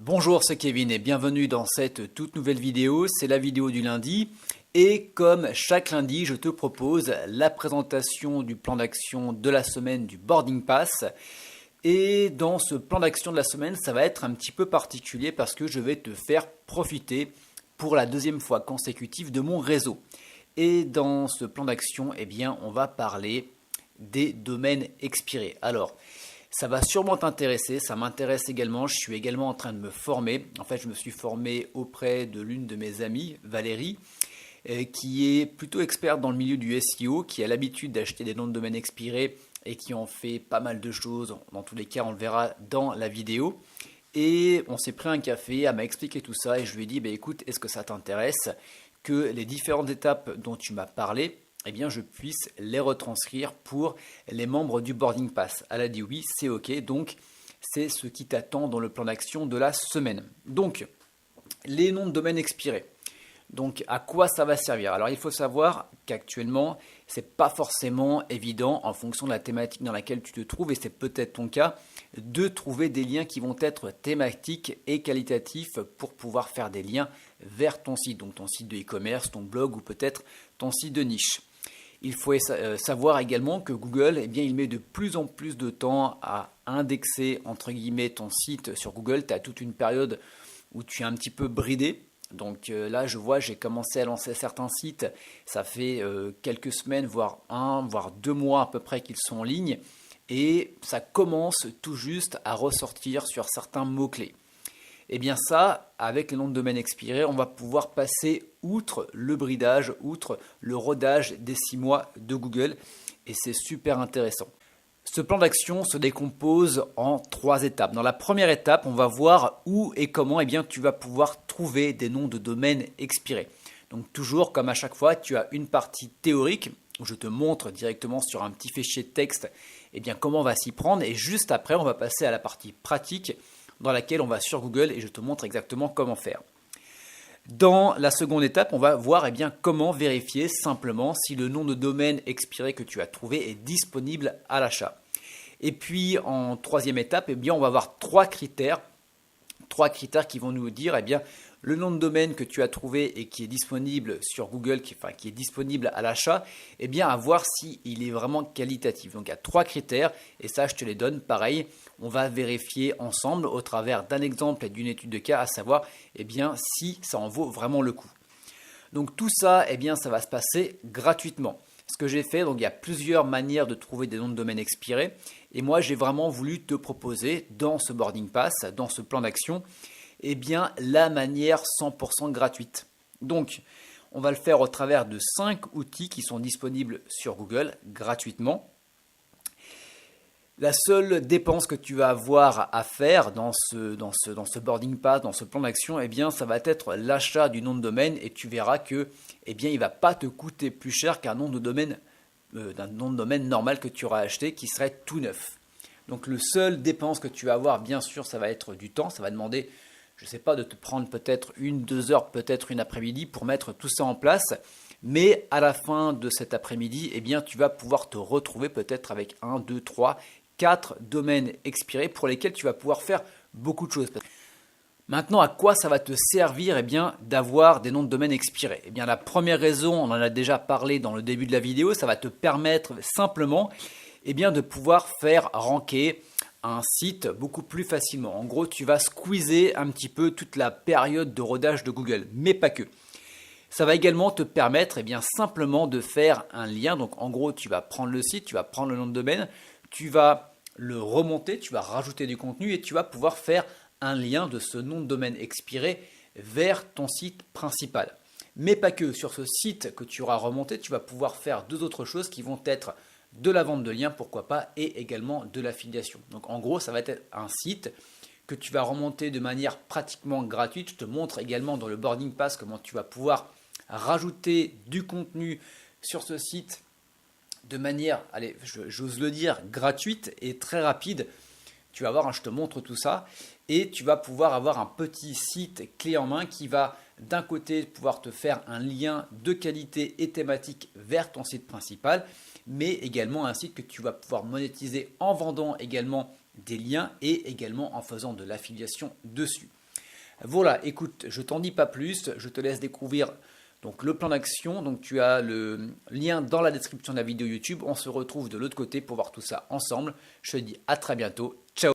Bonjour, c'est Kevin et bienvenue dans cette toute nouvelle vidéo. C'est la vidéo du lundi et comme chaque lundi, je te propose la présentation du plan d'action de la semaine du Boarding Pass. Et dans ce plan d'action de la semaine, ça va être un petit peu particulier parce que je vais te faire profiter pour la deuxième fois consécutive de mon réseau. Et dans ce plan d'action, eh bien, on va parler des domaines expirés. Alors, ça va sûrement t'intéresser, ça m'intéresse également, je suis également en train de me former. En fait, je me suis formé auprès de l'une de mes amies, Valérie, qui est plutôt experte dans le milieu du SEO, qui a l'habitude d'acheter des noms de domaine expirés et qui en fait pas mal de choses. Dans tous les cas, on le verra dans la vidéo. Et on s'est pris un café, elle m'a expliqué tout ça et je lui ai dit, bah, écoute, est-ce que ça t'intéresse que les différentes étapes dont tu m'as parlé, eh bien, je puisse les retranscrire pour les membres du Boarding Pass. Elle a dit oui, c'est ok, donc c'est ce qui t'attend dans le plan d'action de la semaine. Donc, les noms de domaine expirés. Donc, à quoi ça va servir? Alors, il faut savoir qu'actuellement, c'est pas forcément évident en fonction de la thématique dans laquelle tu te trouves, et c'est peut-être ton cas, de trouver des liens qui vont être thématiques et qualitatifs pour pouvoir faire des liens vers ton site, donc ton site de e-commerce, ton blog ou peut-être ton site de niche. Il faut savoir également que Google, eh bien, il met de plus en plus de temps à indexer entre guillemets ton site sur Google. Tu as toute une période où tu es un petit peu bridé. Donc là, je vois, j'ai commencé à lancer certains sites. Ça fait quelques semaines, voire 2 mois à peu près qu'ils sont en ligne. Et ça commence tout juste à ressortir sur certains mots-clés. Et bien ça, avec les noms de domaine expirés, on va pouvoir passer outre le bridage, outre le rodage des 6 mois de Google. Et c'est super intéressant. Ce plan d'action se décompose en 3 étapes. Dans la première étape, on va voir où et comment eh bien, tu vas pouvoir trouver des noms de domaine expirés. Donc toujours, comme à chaque fois, tu as une partie théorique où je te montre directement sur un petit fichier de texte eh bien, comment on va s'y prendre. Et juste après, on va passer à la partie pratique dans laquelle on va sur Google et je te montre exactement comment faire. Dans la seconde étape, on va voir eh bien, comment vérifier simplement si le nom de domaine expiré que tu as trouvé est disponible à l'achat. Et puis en troisième étape, eh bien, on va avoir trois critères qui vont nous dire eh bien, le nom de domaine que tu as trouvé et qui est disponible sur Google, qui est disponible à l'achat, eh bien à voir s'il est vraiment qualitatif. Donc il y a 3 critères et ça je te les donne pareil. On va vérifier ensemble au travers d'un exemple et d'une étude de cas, à savoir eh bien, si ça en vaut vraiment le coup. Donc tout ça, eh bien, ça va se passer gratuitement. Ce que j'ai fait, donc il y a plusieurs manières de trouver des noms de domaine expirés. Et moi, j'ai vraiment voulu te proposer dans ce Boarding Pass, dans ce plan d'action, eh bien, la manière 100% gratuite. Donc, on va le faire au travers de 5 outils qui sont disponibles sur Google gratuitement. La seule dépense que tu vas avoir à faire dans ce Boarding Pass, dans ce plan d'action, eh bien, ça va être l'achat du nom de domaine et tu verras que, eh bien, il ne va pas te coûter plus cher qu'un nom de domaine, d'un nom de domaine normal que tu auras acheté qui serait tout neuf. Donc, le seul dépense que tu vas avoir, bien sûr, ça va être du temps. Ça va demander, je ne sais pas, de te prendre peut-être 1-2 heures, peut-être une après-midi pour mettre tout ça en place. Mais à la fin de cet après-midi, eh bien, tu vas pouvoir te retrouver peut-être avec 1, 2, 3, 4 domaines expirés pour lesquels tu vas pouvoir faire beaucoup de choses. Maintenant, à quoi ça va te servir eh bien, d'avoir des noms de domaine expirés? Eh bien, la première raison, on en a déjà parlé dans le début de la vidéo, ça va te permettre simplement eh bien, de pouvoir faire ranker un site beaucoup plus facilement. En gros, tu vas squeezer un petit peu toute la période de rodage de Google, mais pas que. Ça va également te permettre eh bien, simplement de faire un lien. Donc en gros, tu vas prendre le site, tu vas prendre le nom de domaine, tu vas le remonter, tu vas rajouter du contenu et tu vas pouvoir faire un lien de ce nom de domaine expiré vers ton site principal. Mais pas que, sur ce site que tu auras remonté, tu vas pouvoir faire 2 autres choses qui vont être de la vente de liens, pourquoi pas, et également de l'affiliation. Donc en gros, ça va être un site que tu vas remonter de manière pratiquement gratuite. Je te montre également dans le Boarding Pass comment tu vas pouvoir rajouter du contenu sur ce site de manière, allez, j'ose le dire, gratuite et très rapide. Tu vas voir, je te montre tout ça et tu vas pouvoir avoir un petit site clé en main qui va d'un côté pouvoir te faire un lien de qualité et thématique vers ton site principal, mais également un site que tu vas pouvoir monétiser en vendant également des liens et également en faisant de l'affiliation dessus. Voilà, écoute, je t'en dis pas plus, je te laisse découvrir donc le plan d'action. Donc tu as le lien dans la description de la vidéo YouTube. On se retrouve de l'autre côté pour voir tout ça ensemble. Je te dis à très bientôt. Ciao!